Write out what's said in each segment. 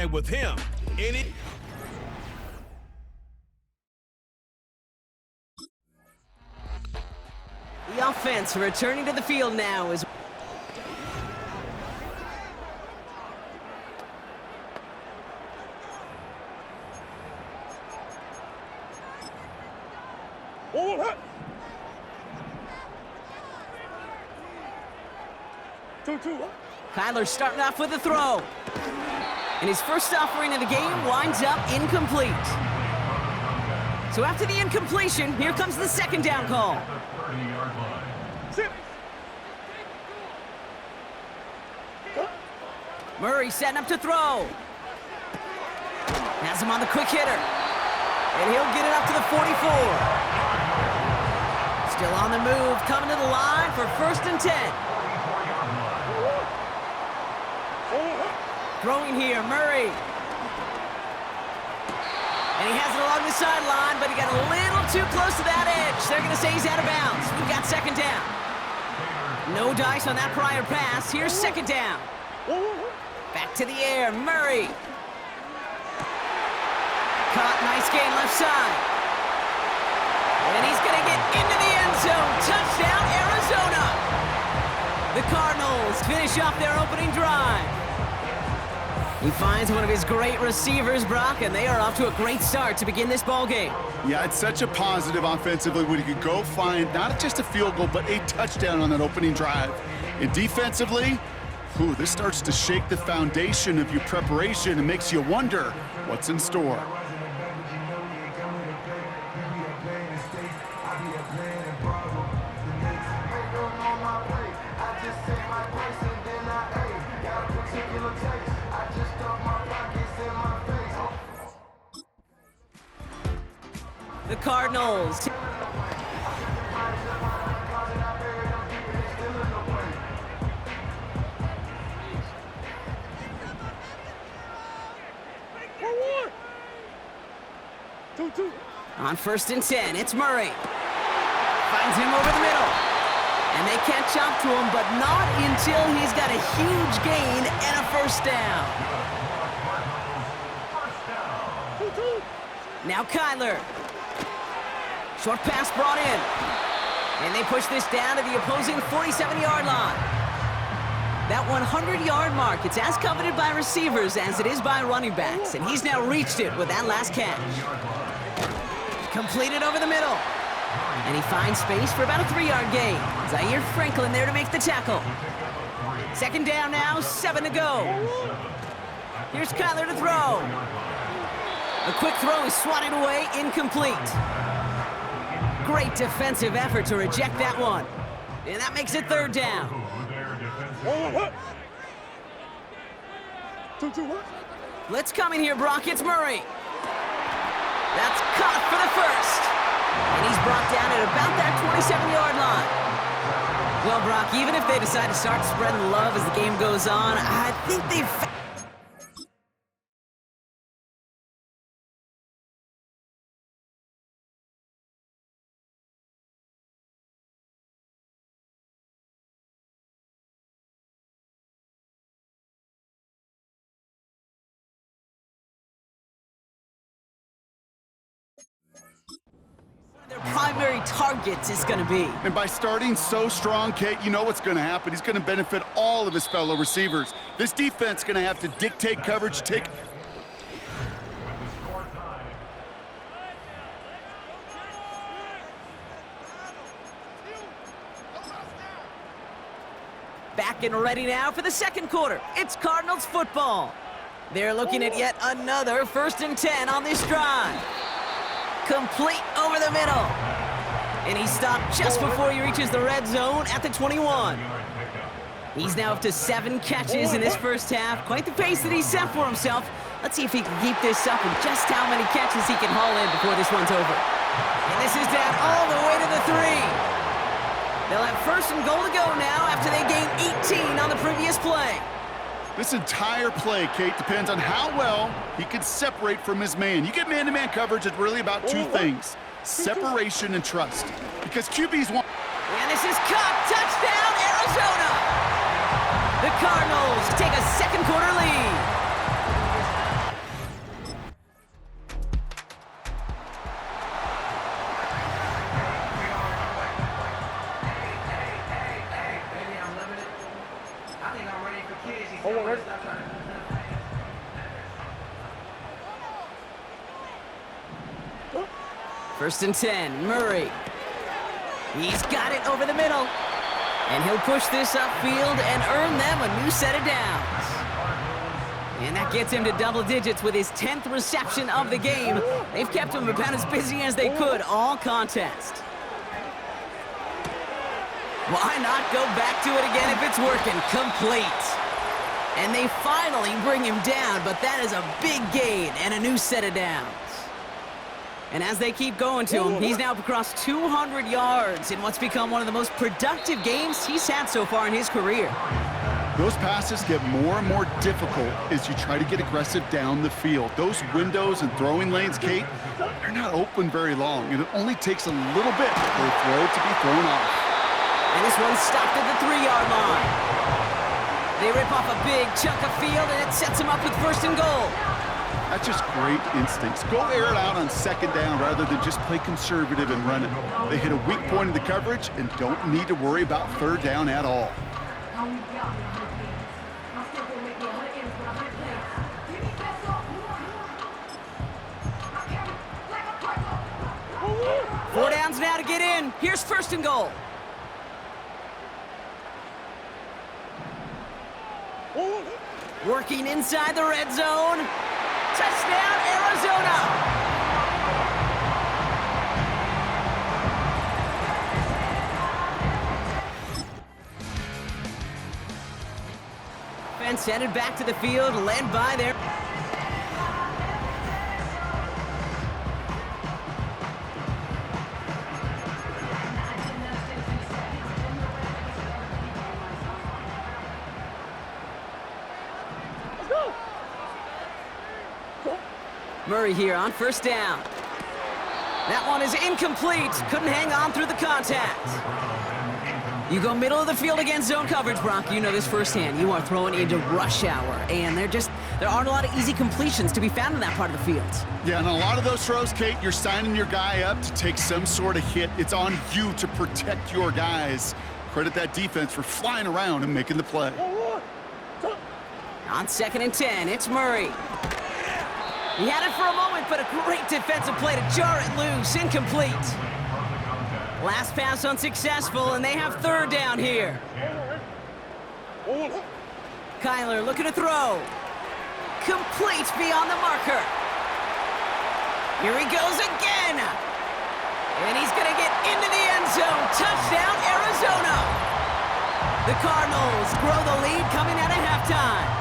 And with him, The offense returning to the field now is... Kyler starting off with a throw. And his first offering of the game winds up incomplete. So after the incompletion, here comes the second down call. Murray setting up to throw. Has him on the quick hitter. And he'll get it up to the 44. Still on the move, coming to the line for 1st and 10. Throwing here, Murray. And he has it along the sideline, but he got a little too close to that edge. They're going to say he's out of bounds. We've got second down. No dice on that prior pass. Here's second down. Back to the air, Murray. Caught, nice gain left side. And he's going to get into the end zone. Touchdown, Arizona. The Cardinals finish off their opening drive. He finds one of his great receivers, Brock, and they are off to a great start to begin this ball game. Yeah, it's such a positive offensively when he could go find not just a field goal, but a touchdown on that opening drive. And defensively, this starts to shake the foundation of your preparation and makes you wonder what's in store. The Cardinals. On 1st and 10, it's Murray. Finds him over the middle. And they catch up to him, but not until he's got a huge gain and a first down. Now Kyler. Short pass brought in. And they push this down to the opposing 47-yard line. That 100-yard mark, it's as coveted by receivers as it is by running backs. And he's now reached it with that last catch. Completed over the middle. And he finds space for about a 3-yard gain. Zaire Franklin there to make the tackle. Second down now, 7 to go. Here's Kyler to throw. A quick throw is swatted away, incomplete. Great defensive effort to reject that one. And that makes it 3rd down. Let's come in here, Brock. It's Murray. That's caught for the first. And he's brought down at about that 27-yard line. Well, Brock, even if they decide to start spreading the love as the game goes on, I think they've... their primary targets is going to be. And by starting so strong, Kate, you know what's going to happen. He's going to benefit all of his fellow receivers. This defense is going to have to dictate coverage, Back and ready now for the second quarter. It's Cardinals football. They're looking at yet another 1st and 10 on this drive. Complete over the middle. And he stopped just before he reaches the red zone at the 21. He's now up to 7 catches in this first half. Quite the pace that he set for himself. Let's see if he can keep this up and just how many catches he can haul in before this one's over. And this is down all the way to the 3. They'll have 1st and goal to go now after they gained 18 on the previous play. This entire play, Kate, depends on how well he can separate from his man. You get man-to-man coverage, it's really about 2 things: separation and trust. Because QBs want... And this is caught. Touchdown, Arizona! The Cardinals take a second quarter lead. First and 10, Murray. He's got it over the middle. And he'll push this upfield and earn them a new set of downs. And that gets him to double digits with his 10th reception of the game. They've kept him about as busy as they could all contest. Why not go back to it again if it's working? Complete. And they finally bring him down, but that is a big gain and a new set of downs. And as they keep going to him, he's now across 200 yards in what's become one of the most productive games he's had so far in his career. Those passes get more and more difficult as you try to get aggressive down the field. Those windows and throwing lanes, Kate, they're not open very long, and it only takes a little bit for a throw to be thrown off. And this one's stopped at the 3-yard line. They rip off a big chunk of field, and it sets them up with first and goal. That's just great instincts. Go air it out on second down rather than just play conservative and run it. They hit a weak point in the coverage and don't need to worry about third down at all. Four downs now to get in. Here's first and goal. Working inside the red zone. Touchdown, Arizona! Offense headed back to the field, led by their... Murray here on first down. That one is incomplete. Couldn't hang on through the contact. You go middle of the field against zone coverage, Brock. You know this firsthand. You are throwing into rush hour, and there aren't a lot of easy completions to be found in that part of the field. Yeah, and a lot of those throws, Kate, you're signing your guy up to take some sort of hit. It's on you to protect your guys. Credit that defense for flying around and making the play. On second and 10, it's Murray. He had it for a moment, but a great defensive play to jar it loose. Incomplete. Last pass unsuccessful, and they have third down here. Kyler looking to throw. Complete beyond the marker. Here he goes again. And he's going to get into the end zone. Touchdown, Arizona. The Cardinals grow the lead coming out of halftime.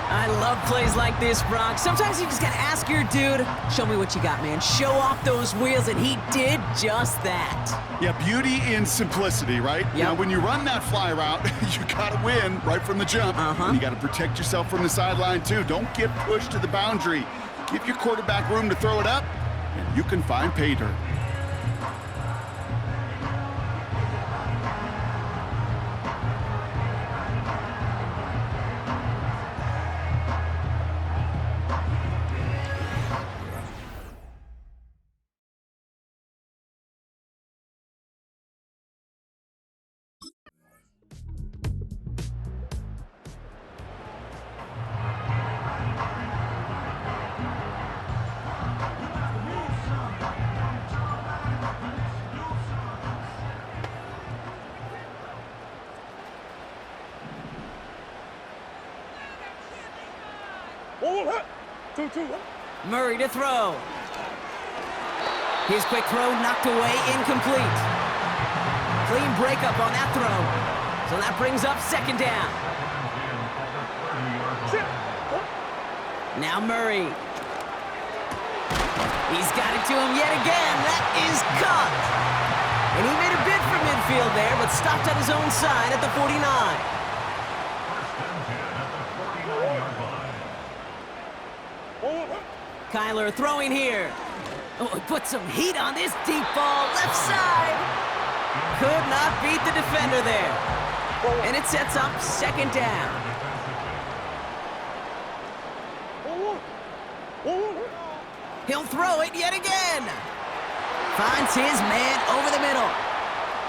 I love plays like this, Brock. Sometimes you just gotta ask your dude, show me what you got, man. Show off those wheels, and he did just that. Yeah, beauty in simplicity, right? Yep. Now, when you run that fly route, you gotta win right from the jump. And you gotta protect yourself from the sideline, too. Don't get pushed to the boundary. Give your quarterback room to throw it up, and you can find pay dirt. Murray to throw. His quick throw knocked away, incomplete. Clean breakup on that throw. So that brings up second down. Now Murray. He's got it to him yet again. That is caught. And he made a bid for midfield there, but stopped at his own side at the 49. Kyler throwing here. Oh, he put some heat on this deep ball. Left side. Could not beat the defender there. And it sets up second down. He'll throw it yet again. Finds his man over the middle.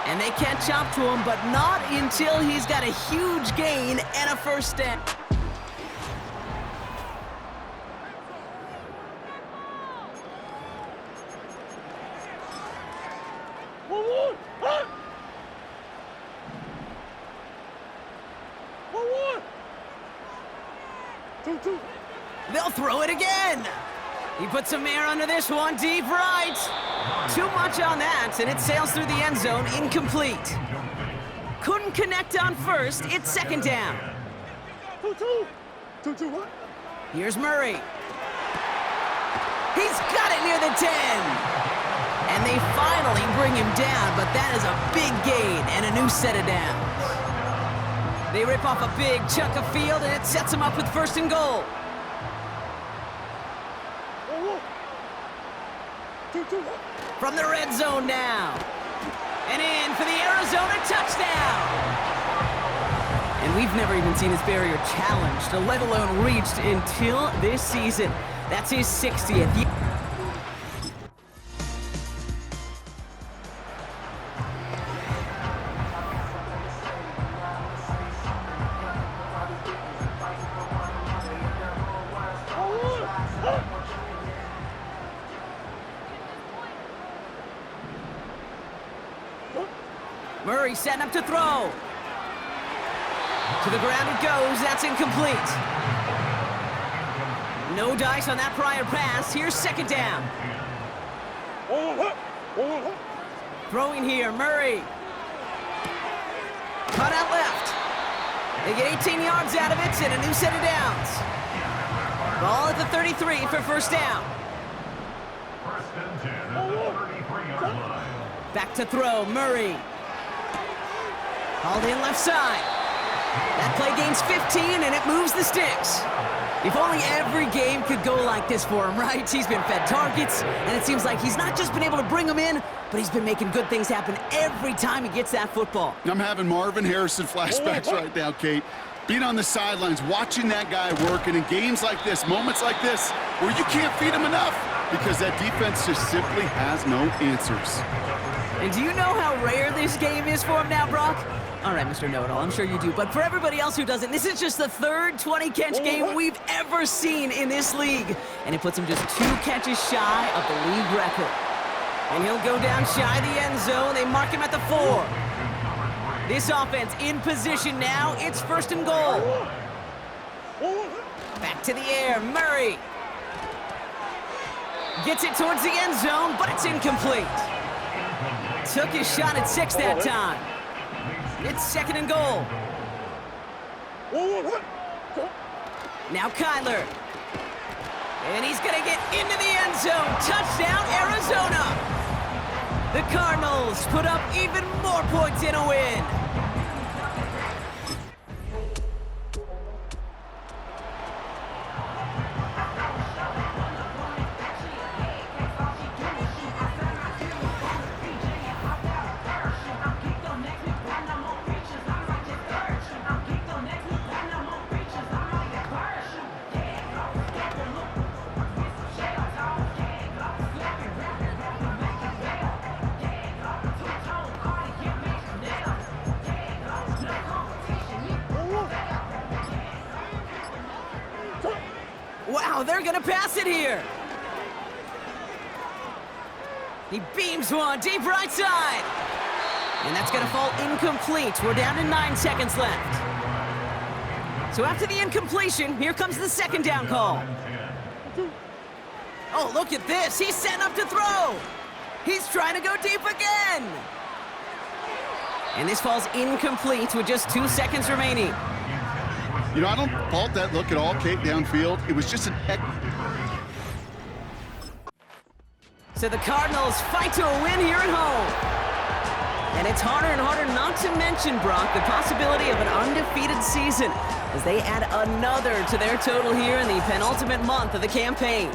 And they catch up to him, but not until he's got a huge gain and a first down. They'll throw it again. He puts some air under this one, deep right. Too much on that, and it sails through the end zone, incomplete. Couldn't connect on first, it's second down. Here's Murray. He's got it near the 10. And they finally bring him down, but that is a big gain and a new set of downs. They rip off a big chunk of field, and it sets them up with first and goal. From the red zone now. And in for the Arizona touchdown. And we've never even seen his barrier challenged, let alone reached, until this season. That's his 60th. Murray setting up to throw. To the ground it goes. That's incomplete. No dice on that prior pass. Here's second down. Throwing here, Murray. Cut out left. They get 18 yards out of it and a new set of downs. Ball at the 33 for first down. Back to throw, Murray. Hauled in left side. That play gains 15, and it moves the sticks. If only every game could go like this for him, right? He's been fed targets, and it seems like he's not just been able to bring them in, but he's been making good things happen every time he gets that football. I'm having Marvin Harrison flashbacks right now, Kate. Being on the sidelines, watching that guy work, and in games like this, moments like this, where you can't feed him enough because that defense just simply has no answers. And do you know how rare this game is for him now, Brock? All right, Mr. Know-It-All, I'm sure you do. But for everybody else who doesn't, this is just the third 20-catch game we've ever seen in this league. And it puts him just 2 catches shy of the league record. And he'll go down shy of the end zone. They mark him at the 4. This offense in position now. It's first and goal. Back to the air, Murray. Gets it towards the end zone, but it's incomplete. Took his shot at 6 that time. It's second and goal. Now Kyler. And he's going to get into the end zone. Touchdown, Arizona. The Cardinals put up even more points in a win. Wow, they're gonna pass it here. He beams one deep right side. And that's gonna fall incomplete. We're down to 9 seconds left. So after the incompletion, here comes the second down call. Oh, look at this. He's setting up to throw. He's trying to go deep again. And this falls incomplete with just 2 seconds remaining. You know, I don't fault that look at all, Kate, downfield. It was just an So the Cardinals fight to a win here at home. And it's harder and harder not to mention, Brock, the possibility of an undefeated season as they add another to their total here in the penultimate month of the campaign.